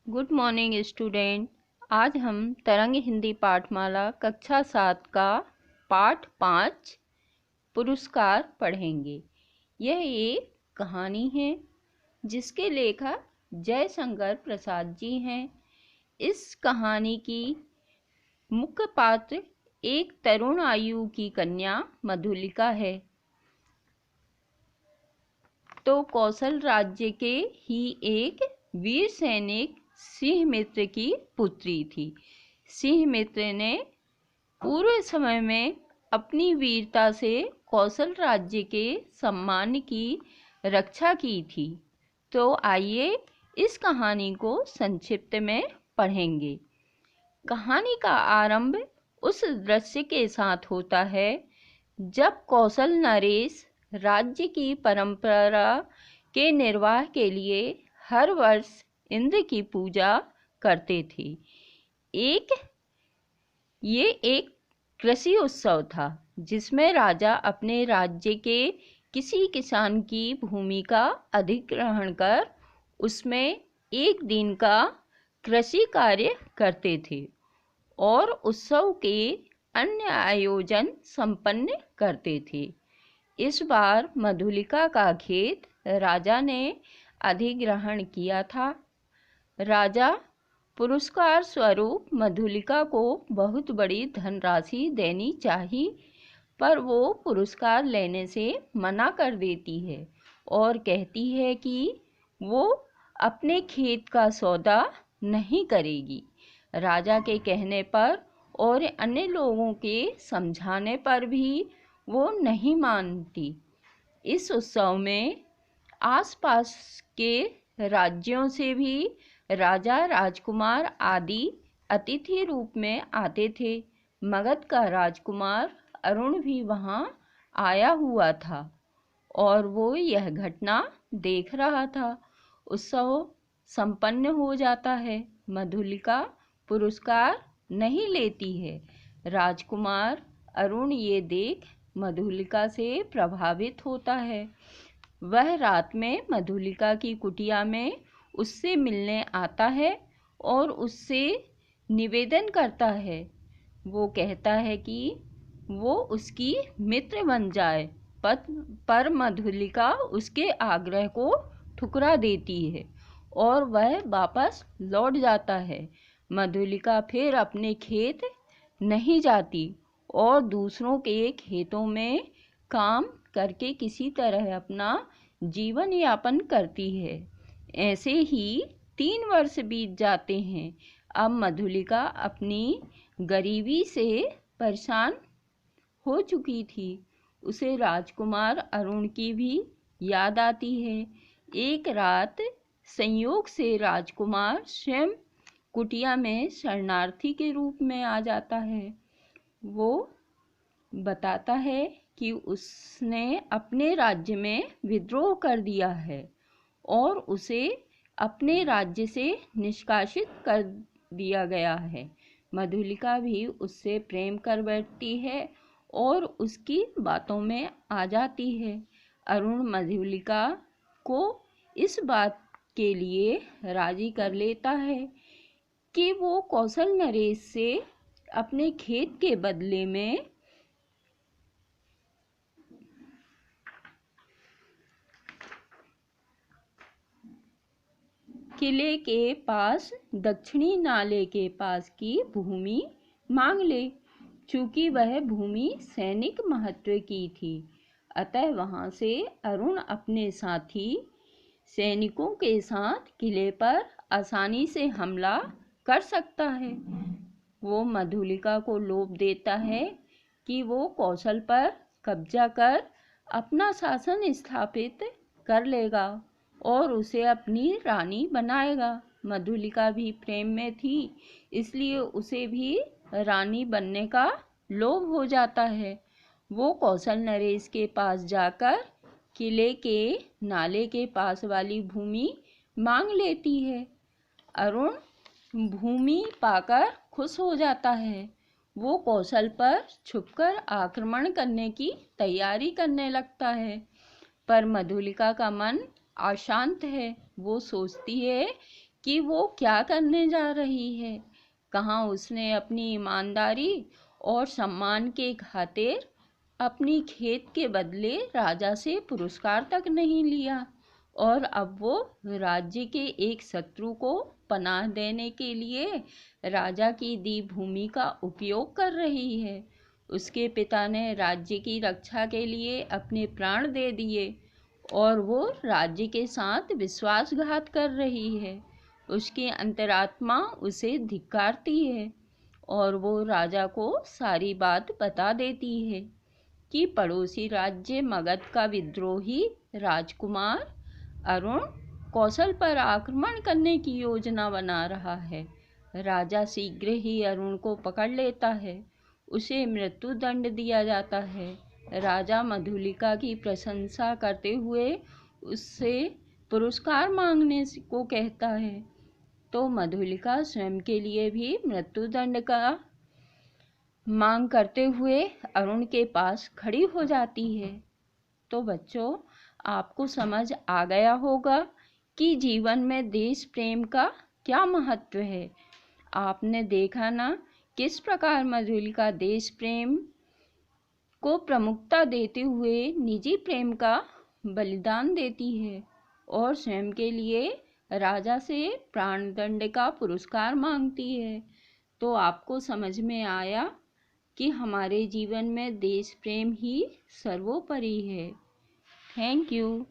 Good morning student. आज हम तरंग हिंदी पाठमाला कक्षा 7 का पाठ 5 पुरस्कार पढ़ेंगे। यह एक कहानी है जिसके लेखक जयशंकर प्रसाद जी हैं। इस कहानी की मुख्य पात्र एक तरुण आयु की कन्या मधुलिका है। तो कौशल राज्य के ही एक वीर सैनिक सिंहमित्र की पुत्री थी। सिंहमित्र ने पूर्व समय में अपनी वीरता से कौशल राज्य के सम्मान की रक्षा की थी। तो आइए इस कहानी को संक्षिप्त में पढ़ेंगे। कहानी का आरंभ उस दृश्य के साथ होता है जब कौशल नरेश राज्य की परंपरा के निर्वाह के लिए हर वर्ष इंद्र की पूजा करते थे। ये एक कृषि उत्सव था जिसमें राजा अपने राज्य के किसी किसान की भूमि का अधिग्रहण कर उसमें एक दिन का कृषि कार्य करते थे और उत्सव के अन्य आयोजन संपन्न करते थे। इस बार मधुलिका का खेत राजा ने अधिग्रहण किया था। राजा पुरस्कार स्वरूप मधुलिका को बहुत बड़ी धनराशि देनी चाहिए, पर वो पुरस्कार लेने से मना कर देती है और कहती है कि वो अपने खेत का सौदा नहीं करेगी। राजा के कहने पर और अन्य लोगों के समझाने पर भी वो नहीं मानती। इस उत्सव में आसपास के राज्यों से भी राजा राजकुमार आदि अतिथि रूप में आते थे। मगध का राजकुमार अरुण भी वहाँ आया हुआ था और वो यह घटना देख रहा था। उत्सव संपन्न हो जाता है। मधुलिका पुरस्कार नहीं लेती है। राजकुमार अरुण ये देख मधुलिका से प्रभावित होता है। वह रात में मधुलिका की कुटिया में उससे मिलने आता है और उससे निवेदन करता है। वो कहता है कि वो उसकी मित्र बन जाए, पर मधुलिका उसके आग्रह को ठुकरा देती है और वह वापस लौट जाता है। मधुलिका फिर अपने खेत नहीं जाती और दूसरों के खेतों में काम करके किसी तरह अपना जीवन यापन करती है। ऐसे ही 3 वर्ष बीत जाते हैं। अब मधुलिका अपनी गरीबी से परेशान हो चुकी थी। उसे राजकुमार अरुण की भी याद आती है। एक रात संयोग से राजकुमार स्वयं कुटिया में शरणार्थी के रूप में आ जाता है। वो बताता है कि उसने अपने राज्य में विद्रोह कर दिया है और उसे अपने राज्य से निष्कासित कर दिया गया है। मधुलिका भी उससे प्रेम कर बैठती है और उसकी बातों में आ जाती है। अरुण मधुलिका को इस बात के लिए राजी कर लेता है कि वो कौशल नरेश से अपने खेत के बदले में किले के पास दक्षिणी नाले के पास की भूमि मांग ले। चूंकि वह भूमि सैनिक महत्व की थी, अतः वहां से अरुण अपने साथी सैनिकों के साथ किले पर आसानी से हमला कर सकता है। वो मधुलिका को लोभ देता है कि वो कौशल पर कब्जा कर अपना शासन स्थापित कर लेगा और उसे अपनी रानी बनाएगा। मधुलिका भी प्रेम में थी, इसलिए उसे भी रानी बनने का लोभ हो जाता है। वो कौशल नरेश के पास जाकर किले के नाले के पास वाली भूमि मांग लेती है। अरुण भूमि पाकर खुश हो जाता है। वो कौशल पर छुपकर आक्रमण करने की तैयारी करने लगता है, पर मधुलिका का मन अशांत है। वो सोचती है कि वो क्या करने जा रही है। कहाँ उसने अपनी ईमानदारी और सम्मान के खातिर अपनी खेत के बदले राजा से पुरस्कार तक नहीं लिया, और अब वो राज्य के एक शत्रु को पनाह देने के लिए राजा की दी भूमि का उपयोग कर रही है। उसके पिता ने राज्य की रक्षा के लिए अपने प्राण दे दिए और वो राज्य के साथ विश्वासघात कर रही है। उसकी अंतरात्मा उसे धिक्कारती है और वो राजा को सारी बात बता देती है कि पड़ोसी राज्य मगध का विद्रोही राजकुमार अरुण कौशल पर आक्रमण करने की योजना बना रहा है। राजा शीघ्र ही अरुण को पकड़ लेता है, उसे मृत्यु दंड दिया जाता है। राजा मधुलिका की प्रशंसा करते हुए उससे पुरस्कार मांगने को कहता है, तो मधुलिका स्वयं के लिए भी मृत्युदंड का मांग करते हुए अरुण के पास खड़ी हो जाती है। तो बच्चों, आपको समझ आ गया होगा कि जीवन में देश प्रेम का क्या महत्व है। आपने देखा ना किस प्रकार मधुलिका देश प्रेम को प्रमुखता देते हुए निजी प्रेम का बलिदान देती है और स्वयं के लिए राजा से प्राणदंड का पुरस्कार मांगती है। तो आपको समझ में आया कि हमारे जीवन में देश प्रेम ही सर्वोपरि है। Thank you.